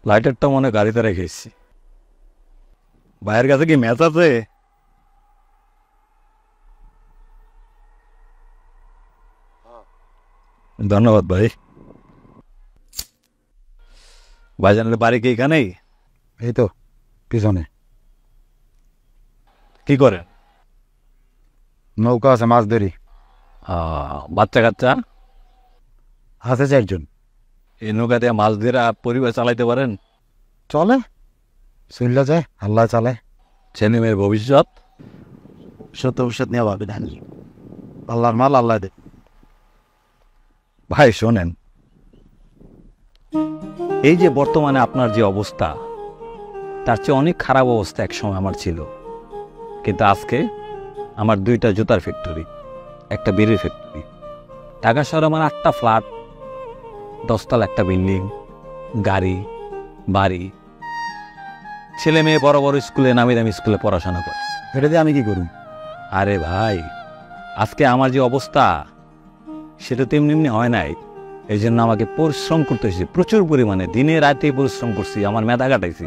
লাইটারটা মনে গাড়িতে রেখে এসেছি। ভাইয়ের কাছে কি ম্যাচ আছে? ধন্যবাদ ভাই। ভাইজানের বাড়ি কি এখানেই? এই তো পিছনে। কি করেন? নৌকা আছে, মাছ ধরি। বাচ্চা কাচ্চা আছে 4 জন। এই নৌকা দিয়ে মাছ ধরে পরিবার চালাইতে পারেন? চলে, চললে যায়, আল্লাহ চালায়। ছেলে মেয়ের ভবিষ্যৎ? সত্য ভবিষ্যৎ নিয়ে ভাবি না, আল্লাহর মাল আল্লাহ দে। ভাই শোনেন, এই যে বর্তমানে আপনার যে অবস্থা, তার চেয়ে অনেক খারাপ অবস্থা একসময় আমার ছিল। কিন্তু আজকে আমার 2টা জুতার ফ্যাক্টরি, একটা বিড়ির ফ্যাক্টরি। ঢাকা শহরে আমার 8টা ফ্ল্যাট, 10 তলা একটা বিল্ডিং, গাড়ি, বাড়ি, ছেলে মেয়ে বড় বড় স্কুলে, নামি দামি স্কুলে পড়াশোনা করে। এটা দিয়ে আমি কি করুন? আরে ভাই, আজকে আমার যে অবস্থা সেটা তো এমনি এমনি হয় নাই। এই জন্য আমাকে পরিশ্রম করতে হয়েছে, প্রচুর পরিমাণে দিনে রাতে পরিশ্রম করছি, আমার মেধা কাটাইছি।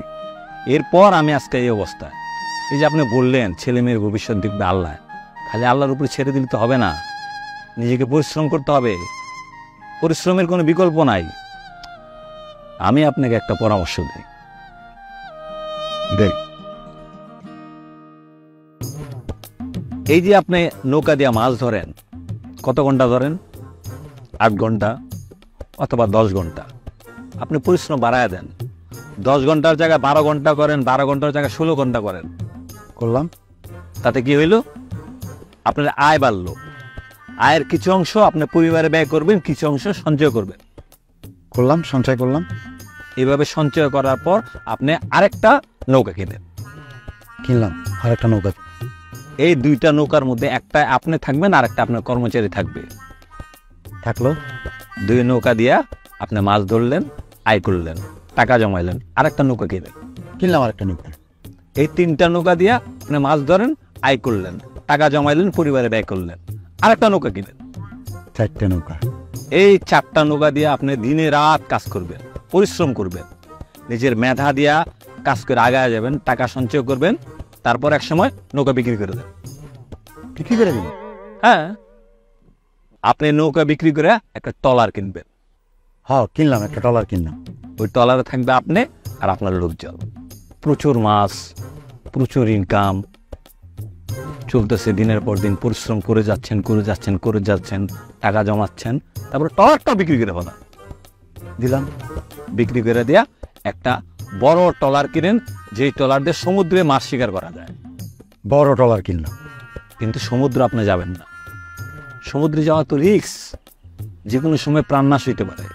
এরপর আমি আজকে এই অবস্থায়। এই যে আপনি বললেন ছেলে মেয়ের ভবিষ্যৎ দেখবে আল্লাহ, খালি আল্লাহর উপরে ছেড়ে দিলে তো হবে না, নিজেকে পরিশ্রম করতে হবে। পরিশ্রমের কোনো বিকল্প নাই। আমি আপনাকে একটা পরামর্শ দিই, দেখ, এই যে আপনি নৌকা দিয়ে মাছ ধরেন, কত ঘন্টা ধরেন? 8 ঘন্টা অথবা 10 ঘন্টা। আপনি পরিশ্রম বাড়ায় দেন, 10 ঘন্টার জায়গায় 12 ঘন্টা করেন, 12 ঘন্টার জায়গায় 16 ঘন্টা করেন। করলাম, তাতে কি হইল? আপনার আয় বাড়লো। আয়ের কিছু অংশ আপনি পরিবারে ব্যয় করবেন, কিছু অংশ সঞ্চয় করবেন। করলাম, সঞ্চয় করলাম। এইভাবে সঞ্চয় করার পর আপনি আরেকটা নৌকা কিনেন। কিনলাম আরেকটা নৌকা। এই 2টা নৌকার মধ্যে একটা আপনি থাকবেন, আর একটা আপনার কর্মচারী থাকবে। থাকলো, 2 নৌকা দিয়া আপনি মাছ ধরলেন, আয় করলেন, টাকা জমাইলেন, আরেকটা নৌকা কিনেন। কিনলাম আরেকটা নৌকা। এই 3টা নৌকা দিয়া আপনি মাছ ধরেন, আয় করলেন, টাকা জমাইলেন, পরিবারে ব্যয় করলেন, আরেকটা নৌকা কিনেন। 4টে নৌকা। এই 4টা নৌকা দিয়ে আপনি দিনে রাত কাজ করবেন, পরিশ্রম করবেন, নিজের মেধা দিয়া কাজ করে আগায় যাবেন, টাকা সঞ্চয় করবেন, তারপর এক সময় নৌকা বিক্রি করে দেন। বিক্রি করে দিন? হ্যাঁ, আপনি নৌকা বিক্রি করে একটা ট্রলার কিনবেন। হ্যাঁ, কিনলাম, একটা ট্রলার কিনলাম। ওই ট্রলারে থাকবে আপনি আর আপনার লোকজন, প্রচুর মাছ, প্রচুর ইনকাম চলতেছে। দিনের পর দিন পরিশ্রম করে যাচ্ছেন, টাকা জমাচ্ছেন, তারপরে ট্রলারটা বিক্রি করে ফেলা দিলাম। বিক্রি করে দেয়া একটা বড় ট্রলার কিনেন, যেই ট্রলার দিয়ে সমুদ্রে মাছ শিকার করা যায়। বড় ট্রলার কিনলাম। কিন্তু সমুদ্র আপনি যাবেন না, সমুদ্রে যাওয়া তো রিস্ক, যে কোনো সময় প্রাণনাশ হইতে পারে।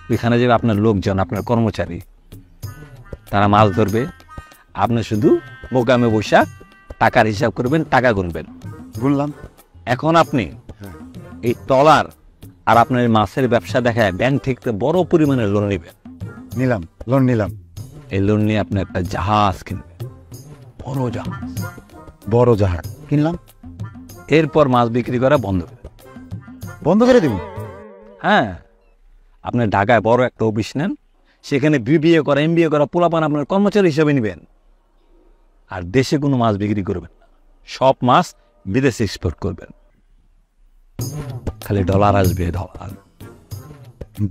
ওইখানে যাবে আপনার লোকজন, আপনার কর্মচারী, তারা মাছ ধরবে, আপনি শুধু মোকামে বসা টাকার হিসাব করবেন, টাকা গুনবেন। গুনলাম। এখন আপনি এই ট্রলার আর আপনার মাছের ব্যবসা দেখায় ব্যাংক থেকে বড় পরিমাণে লোন নেবেন। নিলাম, লোন নিলাম। এই লোন নিয়ে আপনি একটা জাহাজ কিনবেন, বড় জাহাজ। বড় জাহাজ কিনলাম। এরপর মাছ বিক্রি করা বন্ধ করে বন্ধ করে দিব? হ্যাঁ, আপনি ঢাকায় বড় একটা অফিস নেন, সেখানে বিবিএ করা, এমবিএ করা পোলাপান আপনার কর্মচারী হিসেবে নেবেন। আর দেশে কোনো মাছ বিক্রি করবেন না, সব মাছ বিদেশে এক্সপোর্ট করবেন। খালি ডলার আসবে,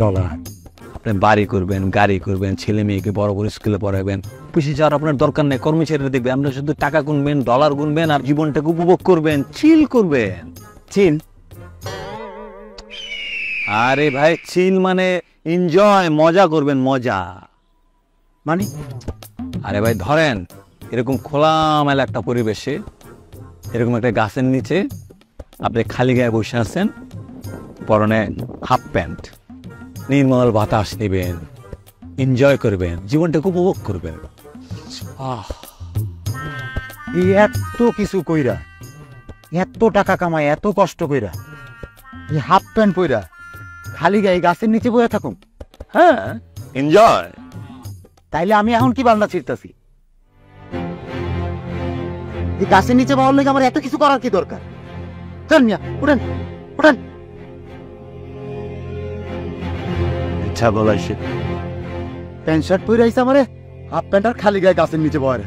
ডলার। আপনি বাড়ি করবেন, গাড়ি করবেন, ছেলে মেয়েকে বড় বড় স্কুলে পড়াবেন, পুষে যাওয়ার আপনার দরকার নেই, কর্মচারীরা দেখবে। আপনি শুধু টাকা গুনবেন, ডলার গুনবেন, আর জীবনটাকে উপভোগ করবেন, চিল করবেন। চিল? আরে ভাই, চিল মানে এনজয়, মজা করবেন, মজা। মানে? আরে ভাই ধরেন, এরকম খোলামেলা একটা পরিবেশে, এরকম একটা গাছের নিচে আপনি খালি গায়ে বসে আছেন, পরনে হাফ প্যান্ট, নির্মল বাতাস নেবেন, এনজয় করবেন, জীবনটাকে উপভোগ করবেন। এই এত কিছু কইরা, এত টাকা কামাই, এত কষ্ট কইরা, এই হাফ প্যান্ট পইরা খালি গায়ে গাছের নিচে বসে থাকুন? হ্যাঁ, এনজয়। তাইলে আমি এখন কি বান্না ছিড়তাছি? এই গাছের নিচে বসার লাগে আমার এত কিছু করার কি দরকার? চল মিয়া, উঠেন উঠেন। ইচ্ছা বলাইছে প্যান্ট শার্ট পরে আইসা আমারে হাফ প্যান্ট আর খালি গায়ে গাছের নিচে বয়